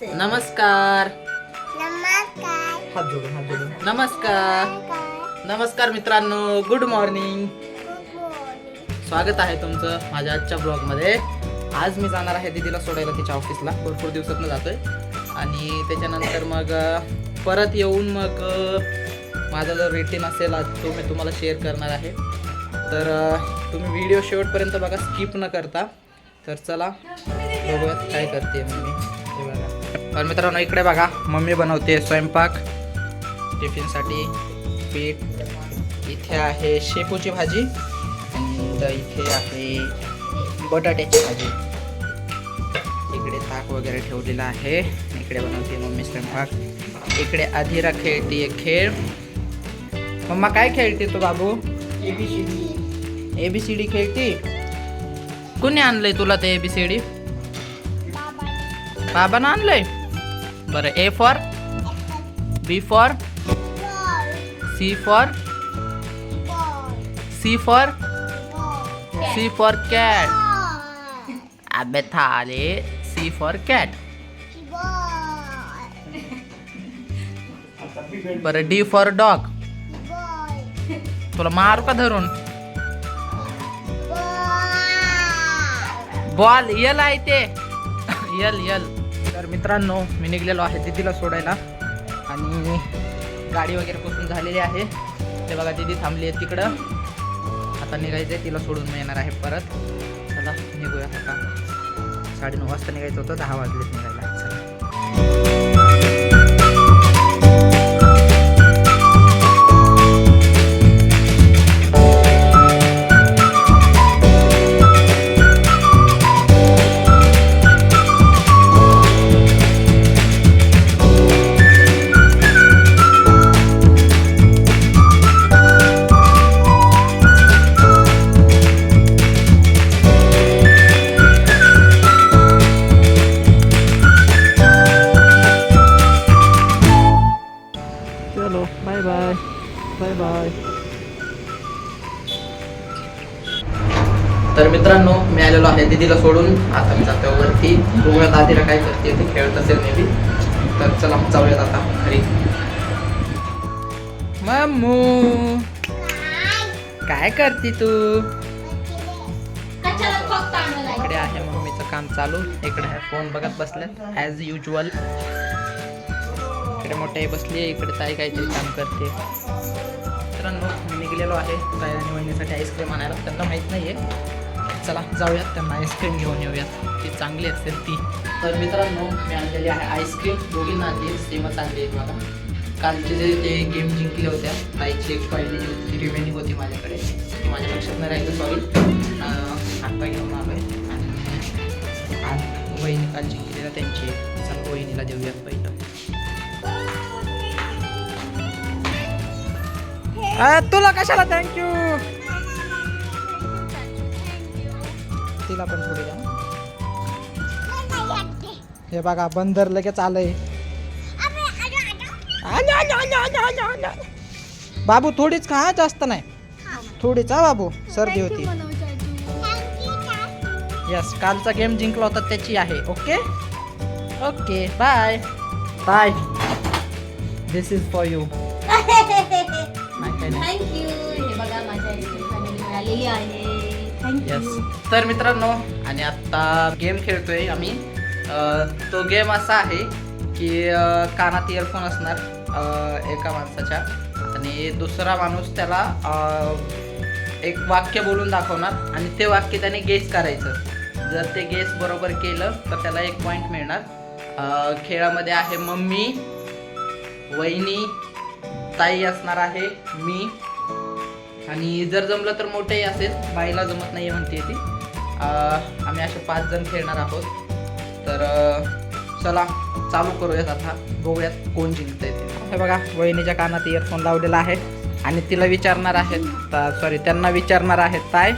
नमस्कार हात जोडून नमस्कार नमस्कार मित्रांनो, गुड मॉर्निंग. स्वागत आहे तुमचं माझ्या आजच्या ब्लॉगमध्ये. आज मी जाणार आहे दीदीला सोडायला तिच्या ऑफिसला. भरपूर दिवसातनं जातोय आणि त्याच्यानंतर मग परत येऊन मग माझा जो रुटीन असेल आज तो मी तुम्हाला शेअर करणार आहे. तर तुम्ही व्हिडिओ शेवटपर्यंत बघा, स्किप न करता. तर चला बघूयात काय करते मम्मी. हे बघा तर मित्रांनो, इकडे बघा मम्मी बनवते स्वयंपाक टिफिनसाठी. पीठ इथे आहे, शेपूची भाजी आणि इथे आहे बटाट्याची भाजी. इकडे ताक वगैरे ठेवलेला आहे. इकडे बनवते मम्मी स्वयंपाक. इकडे आधीरा खेळते खेळ. मम्मा काय खेळते तू बाबू? ABCD खेळती. कोणी आणलंय तुला ते ABCD? बाबानं आणलंय. बरं, A for, B for, C for cat. अबे थाले, C फॉर कॅट. बरं, D फॉर डॉग. तुला मारू का धरून? बॉल. यल आहे ते, यल. तर मित्रांनो, मी निघलेलो आहे दीदीला सोडायला आणि गाडी वगैरे पुसून झालेली आहे. ते बघा दीदी थांबली आहे तिकडं. आता निघायचं आहे, तिला सोडून मी येणार आहे परत. चला निघूया. आता 9:30 वाजता निघायचं होतं, 10 वाजलेत निघायला. चला. चलो बाय बाय बाय बाय. तर मित्रांनो, मी आलेलो आहे दीदीला सोडून. आता मी जातो वरती. बघूयात आधीला काय करते, ते खेळत असेल मे बी. तर चला जाऊयात आता घरी. मम्मू काय करते तू? इकडे आहे मम्मीचं काम चालू. इकडे आहे फोन बघत बसल्यात ॲज युजल. इकडे मोठे बसली आहे, इकडे ताई काहीतरी काम करते. मित्रांनो, मी निघलेलो आहे ताई आणि वहिनीसाठी आईस्क्रीम आणायला. त्यांना माहीत नाही आहे. चला जाऊयात, त्यांना आईस्क्रीम घेऊन येऊयात. ती चांगली असेल ती. तर मित्रांनो, मी आणलेली आहे आईस्क्रीम. दोघींना आणली, सेमच आणली आहे मला. कालचे जे ते गेम जिंकले होत्या, ताईची एक पहिली जी रिमेनिंग होती माझ्याकडे, ती माझ्या लक्षात नाही राहिलं, सॉरी. हातपाय घेऊन आलो आहे आणि वहिनी काल जिंकलेल्या त्यांची. चला वहिनीला देऊयात पहिलं. तुला कशाला थँक्यू? तिला पण थोडी द्या. हे बघा, बंदर लगेच आलंय. बाबू थोडीच खा, जास्त नाही. थोडीच हा बाबू, सर्दी होती. यस, कालचा गेम जिंकला होता त्याची आहे. Okay okay, bye bye. This is for you. Thank you. हे बघा, माझ्या आईस्क्रीम फॅमिली मिळालेली आहे. यस. तर मित्रांनो, आणि आता गेम खेळतोय आम्ही. तो गेम असा आहे की कानात इयरफोन असणार एका माणसाच्या आणि दुसरा माणूस त्याला एक वाक्य बोलून दाखवणार आणि ते वाक्य त्याने गेस करायचं. जर ते गेस बरोबर केलं तर त्याला 1 पॉईंट मिळणार. खेळामध्ये आहे मम्मी, वहिनी, ताई असणार आहे, मी, आणि जर जमलं तर मोठेही असेल. बाईला जमत नाही म्हणते ती. आम्ही असे 5 जण खेळणार आहोत. तर चला चालू करूयात आता. बघूयात कोण जिंकतंय ते. हे बघा, वहिनीच्या कानात इयरफोन लावलेला आहे आणि तिला विचारणार आहेत, सॉरी त्यांना विचारणार आहेत ताई.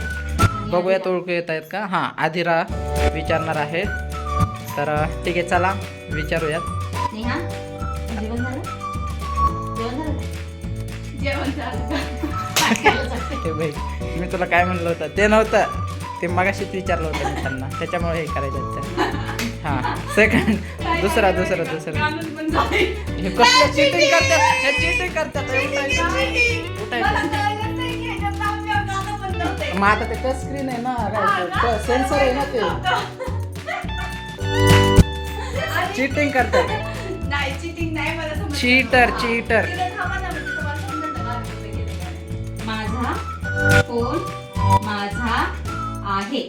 बघूयात ओळखू येत आहेत का. हां, आधीरा विचारणार आहे. तर ठीक आहे, चला विचारूयात. मी तुला काय म्हणलं होतं ते नव्हतं, ते मगाशीच विचारलं होतं मी त्यांना, त्याच्यामुळे हे करायचं. हां, सेकंड दुसरा हे कसलं चिटिंग करतात, हे चिटिंग करतात. मग आता ते टच स्क्रीन आहे ना, सेन्सर आहे ना, ते चिटिंग करतात. नाही चिटिंग नाही, मला समजलं. चीटर तिला थांबा ना, म्हणजे तुम्हाला समजलं का आम्ही कुठे गेले काय. माझा फोन माझा आहे.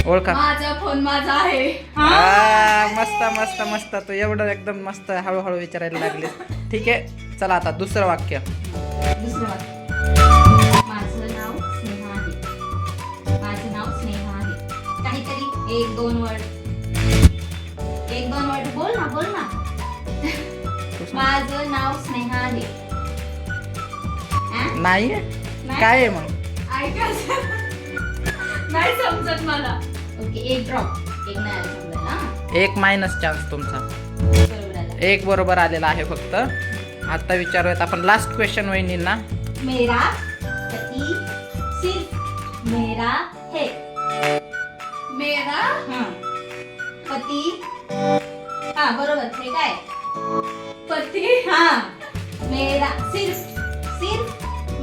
ओळखा. माझा फोन माझा आहे. मस्त मस्त मस्त. तू एवढं एकदम मस्त हळूहळू विचारायला लागले. ठीक आहे, चला आता दुसरं वाक्य. दुसरं वाक्य. माझं नाव स्नेहा आहे. माझं नाव स्नेहा आहे. काहीतरी एक दोन वर्ड बोल ना माझं नाव स्नेहा आहे. नाही काय आहे मग? ऐकायचं नाही समजत मला. ओके, एक ड्रॉप. एक नाही आलं समजायला. एक मायनस चान्स तुमचा. बरोबर आलं. एक बरोबर आलेला आहे फक्त. आता विचारूयात आपण लास्ट क्वेश्चन वहिनींना. मेरा पति सिर्फ मेरा है. मेरा पति. हाँ बरोबर. हे काय पति. हाँ मेरा सिर्फ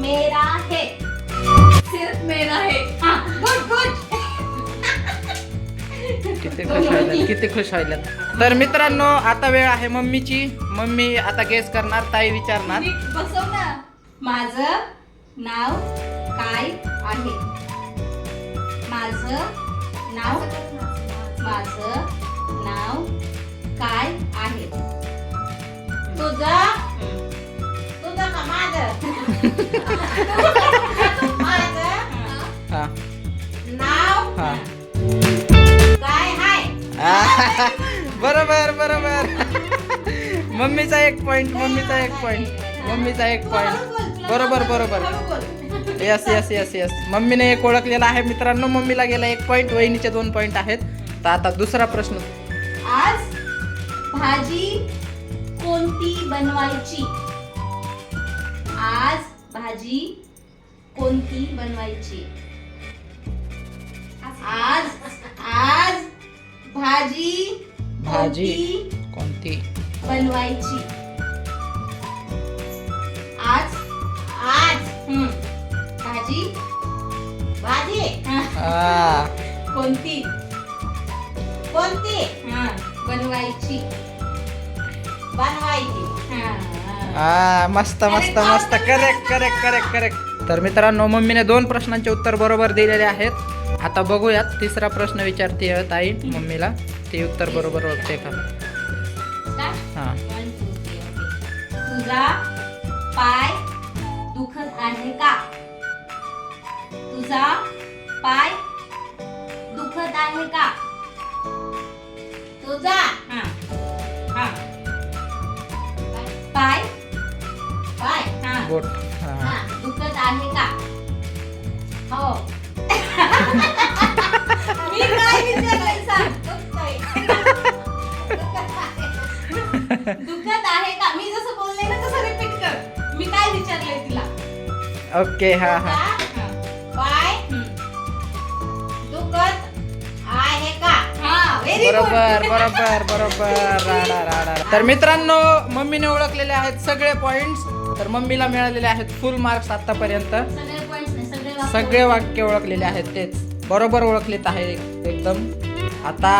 मेरा है. सिर्फ मेरा है. हाँ गुड. किती खुश व्हायला. तर मित्रांनो, आता वेळ आहे मम्मीची. मम्मी आता गेस करणार, ताई विचारणार. बसव ना. माझं नाव काय आहे. माझं नाव काय आहे. तुझं का माझं. हा नाव हा काय आहे. बरोबर. मम्मीचा एक पॉइंट. बरोबर. यस. मम्मीने एक ओळखलेला आहे मित्रांनो. मम्मीला गेला 1 पॉइंट, वहिनीचे 2 पॉइंट आहेत. तर आता दुसरा प्रश्न. आज भाजी कोणती बनवायची. आज भाजी कोणती बनवायची. आज भाजी कोणती बनवायची. आज भाजी कोणती बनवायची. मस्त. करेक्ट. तर मित्रांनो, मम्मीने 2 प्रश्नांचे उत्तर बरोबर दिलेले आहेत. आता बघूयात तिसरा प्रश्न विचारते ताई मम्मीला. ते उत्तर बरोबर ओळखते का? हा. तुझा पाय दुखत आहे का. तुझा पाय दुखत आहे का. तुझा पाय बोट. दुखत आहे का. हो. मी काय विचारलंय सांग. दुखत आहे का. मी जसं बोलले ना तसं रिपीट कर. मी काय विचारलंय तिला. ओके. हा पाय दुखत आहे का. बरोबर. तर मित्रांनो, मम्मीने ओळखलेले आहेत सगळे पॉइंट्स. तर मम्मीला मिळालेले आहेत फुल मार्क्स आतापर्यंत. सगळे वाक्य ओळखलेले आहेत, तेच बरोबर ओळखलेत आहे एकदम. आता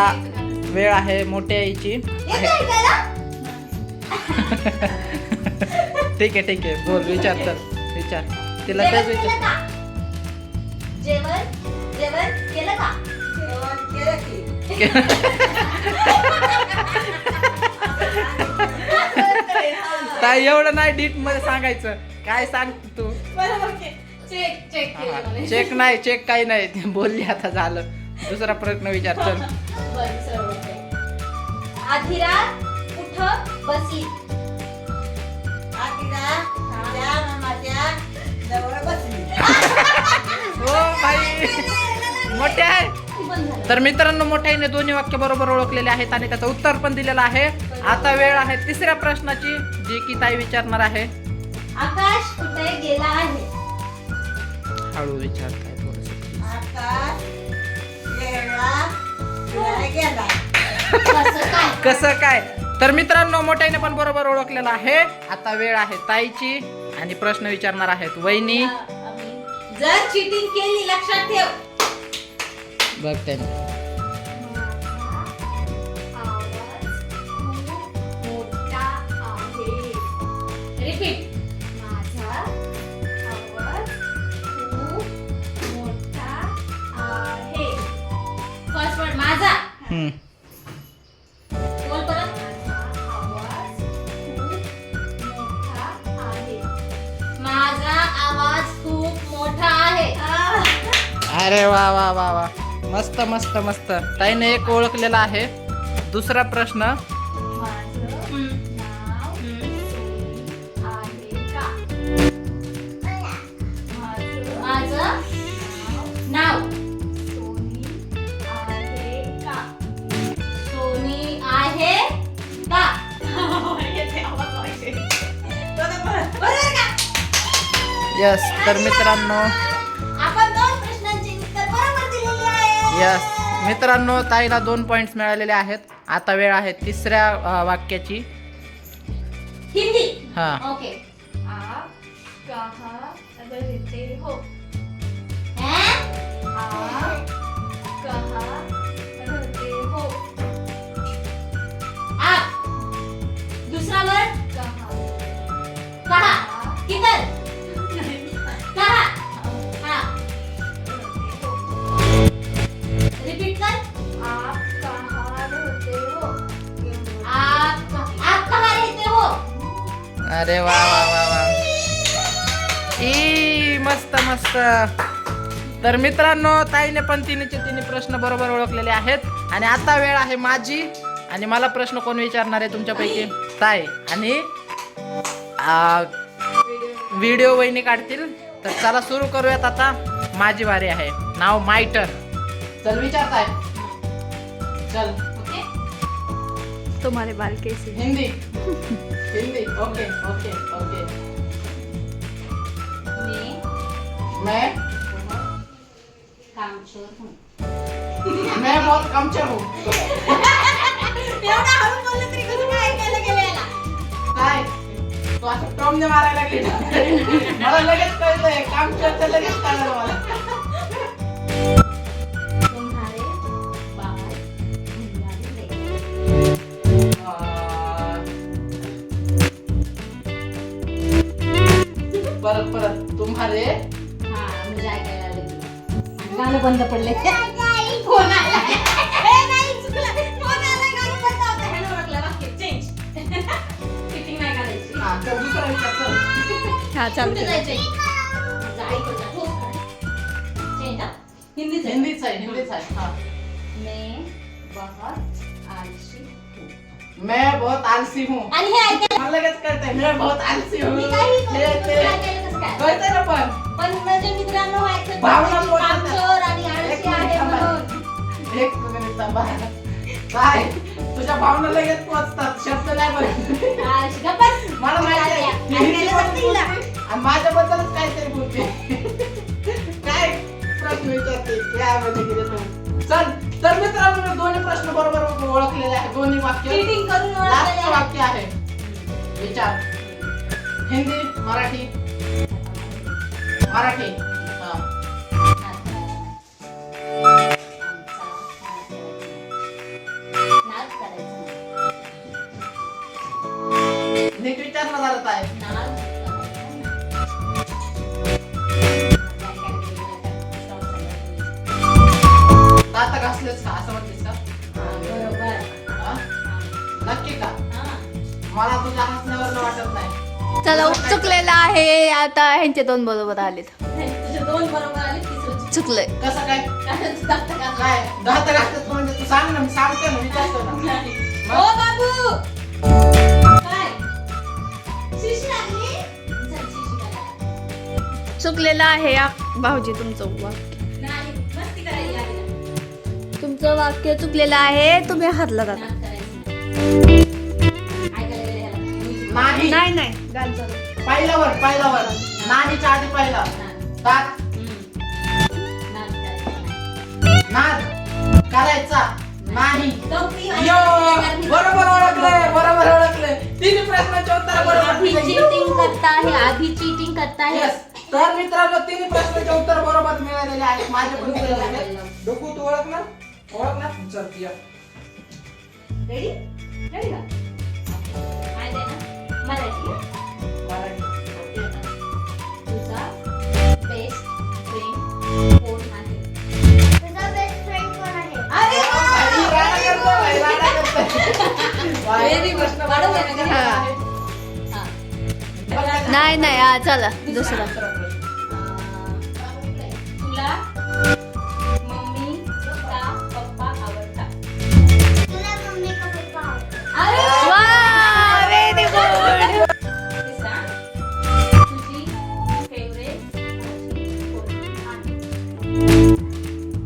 वेळ आहे मोठ्या आईची. ठीक आहे. बोल, विचार तिला तेच विचार. जेवण केलं का. ताई एवढं नाही डीप मध्ये सांगायचं. काय सांग तू. चेक नाही, चेक काही नाही. ते बोलली, आता झालं. दुसरा प्रश्न विचार. चल. आधिरा कुठं बसली. हो भाई, मोठे आहे. तर मित्रांनो, मोठ्याने दोन्ही वाक्य बरोबर ओळखलेले आहेत आणि त्याचं उत्तर पण दिलेलं आहे. आता वेळ आहे तिसऱ्या प्रश्नाची, जी की ताई विचारणार आहे. आकाश कुठे गेला आहे. हळू विचार. काय थोडस. आकाश गेला. कसं काय? तर मित्रांनो मोठ्याने पण बरोबर ओळखलेलं आहे. आता वेळ आहे ताईची आणि प्रश्न विचारणार आहेत वहिनी. जर चिटिंग केली लक्षात ठेव. बघ त्यांनी रिपीट. माझा आवाज खूप मोठा आहे. फर्स्ट वर्ड माझा. बोल परत. माझा आवाज खूप मोठा आहे. माझा आवाज खूप मोठा आहे. अरे वा वा वा वा, मस्त मस्त मस्त. ताईने एक ओळखलेला आहे. दुसरा प्रश्न. माझं नाव सोनी आहे का? सोनी आहे का? यस. तर मित्रांनो आपण 2 प्रश्नांची उत्तर बरोबर दिलेली आहे. यस मित्रांनो, ताईला 2 पॉइंट्स मिळालेले आहेत. आता वेळ आहे तिसऱ्या वाक्याची. हिंदी. हा. ओके. आप कहाँ रहते हो? हैं? आप कहाँ रहते हो? आप. दूसरा वर्ड कहाँ. किधर? कहाँ. हाँ. रिपीट कर. आप कहाँ रहते हो? आप कहाँ रहते हो? अरे वा वा वा वा, ई मस्त मस्त. तर मित्रांनो ताईने पण तिन्हीचे तिन्ही प्रश्न बरोबर ओळखलेले आहेत. आणि आता वेळ आहे माझी. आणि मला प्रश्न कोण विचारणार आहे तुमच्यापैकी? ताई. आणि व्हिडिओ वहिनी काढतील. तर चला सुरू करूयात. आता माझी वारी आहे. नाव माय टर्न. चल विचारताय. चल. ओके. तुम्हारे बाल कैसे? Hindi. Hindi. Okay okay okay. मैं कामचोर हूँ. मैं बहुत कामचोर हूँ. एवढा हळू बोलले तरी कसं काय ऐकायला गेलं याला? काय तू असं टॉमने मारायला लागली ना. मला लगेच कळलंय कामचोरचं, लगेच कळलं मला. तुम्हारे बाल घुंघराले. परत परत. तुम्हारे हा म्हणजे ऐकायला लागलं. गाणं बंद पडले. फोन आला. ए नाही चुकलं. फोन आला, गाणं बंद होतं. ह्यानं ओळखलं. वाक्य चेंज. फिटिंग नाही करायची. हा तर दुसरा विचार. चल. हाँ कुठे जायचंय? जायचं ठोस कर. चेंज हा. हिंदीच आहे. हिंदीच आहे. हिंदीच आहे. हा. मैं बहुत आलसी हूँ. मैं बहुत आलसी हूँ. आणि हे ऐकायला मला लगेच कळतंय मैं बहुत आलसी हूँ. मी काही हे ते ऐकायला कसं काय? कळतंय ना पण. पण म्हणजे मित्रांनो ऐकत भावना नाही. बोलतात. कामचोर आणि आळशी एक मिनिट आहे थांबा. म्हणून. एक मिनिट थांबा. काय तुझ्या भावना लगेच पोहोचतात. शब्द नाही बोलत. आळशी गप्पच. मला माहिती आहे. ऐकायला ही हिंदी जमतं हिला. बोलते आणि माझ्याबद्दलच काहीतरी बोलते. काय प्रश्न विचारते काय म्हणजे गेले तू. चल. तर मित्रांनो मी दोन्ही प्रश्न बरोबर ओळखलेले आहेत. दोन्ही वाक्य. चीटिंग करून लास्ट ओळखलेलं आहे. वाक्य आहे. विचार. हिंदी. मराठी. मराठी. हा. नाच करायचं. नीट विचार ना झालं काय. नाच दात घासलेस का असं म्हणतेस का? बरोबर. हा? नक्की का? हा. मला तुझ्या हसण्यावर वाटत नाही. चला चुकलेला आहे. आता ह्यांचे 2 बरोबर आलेत. तुझे 2 बरोबर आले. तिसरं चुकलंय. कसं काय? कारण तू दात घासला. काय दात घासतात म्हणजे तू सांग ना. मी सांगतो ना. विचारतो ना. नाही. मग? ओ बाबू. काय? शिशी लागली? चल, शिशी काढा. चुकलेला आहे भाऊजी तुमचं वाक्य. नाही, मस्ती करायला लागली. तुमचं वाक्य चुकलेलं आहे. तुम्ही हरला जाता. नाच करायचं. ऐकायला गेलं ह्याला. नाही. नाही नाही गाणं चालू. पहिल्यावर पहिल्यावर. नाहीच्या आधी पहिला. दात. नाच करायचं. नाद करायचा. नाही. टोपी यो, बरोबर ओळखले. तिन्ही प्रश्नाचे उत्तर बरोबर अभी दिले. चीटिंग करता है, अभी चीटिंग करता है. Yes. तर मित्रांनो तिन्ही प्रश्नाचे उत्तर बरोबर मिळालेले आहेत. माझे पण मिळालेले आहेत. डोकू तू ओळखणार? चल या. रेडी रेडी का माहिती आहे ना मराठी तुझा बेस्ट फ्रेंड कोण आहे? तुझा बेस्ट फ्रेंड कोण आहे? अरे भाई, राडा करतो, भाई, राडा करतो. व्हेरी गुड वाढव आहे ना हा. हा नाही नाही हा चला दुसरा तुला मम्मी का पप्पा आवडतात? तुला मम्मी का पप्पा अरे वा व्हेरी गुड. तिसरा तुझी फेवरेट भाजी कोणती आहे?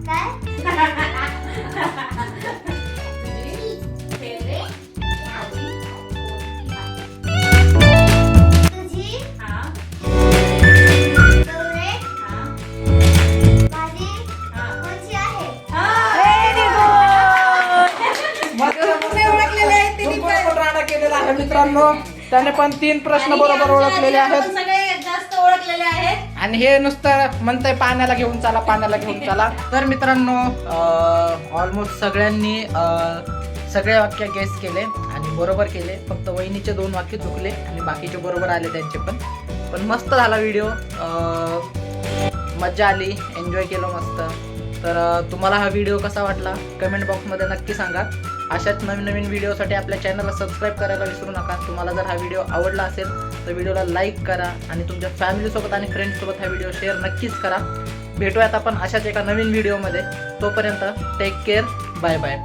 काय तुझी फेवरेट भाजी कोणती आहे? तुझी हा फेवरेट हा भाजी हा कोणची आहे? व्हेरी राडा केलेला आहे मित्रांनो. त्याने पण 3 प्रश्न बरोबर ओळखलेले आहेत. सगळे जास्त ओळखलेले आहेत. आणि हे नुसतं म्हणतंय पाण्याला घेऊन चला. तर मित्रांनो ऑलमोस्ट सगळ्यांनी सगळे वाक्य गेस केले आणि बरोबर केले. फक्त वहिनीचे 2 वाक्य चुकले आणि बाकीचे बरोबर आले त्यांचे पण मस्त झाला व्हिडिओ. मज्जा आली, एन्जॉय केलं मस्त. तर तुम्हाला हा व्हिडिओ कसा वाटला कमेंट बॉक्समध्ये नक्की सांगा. अशाच नवीन व्हिडिओसाठी आपल्या चॅनलला सबस्क्राईब करायला विसरू नका. तुम्हाला जर हा व्हिडिओ आवडला असेल तर व्हिडिओला लाईक करा आणि तुमच्या फॅमिलीसोबत आणि फ्रेंड्ससोबत हा व्हिडिओ शेअर नक्कीच करा. भेटूयात आपण अशाच एका नवीन व्हिडिओमध्ये. तोपर्यंत टेक केअर. Bye bye.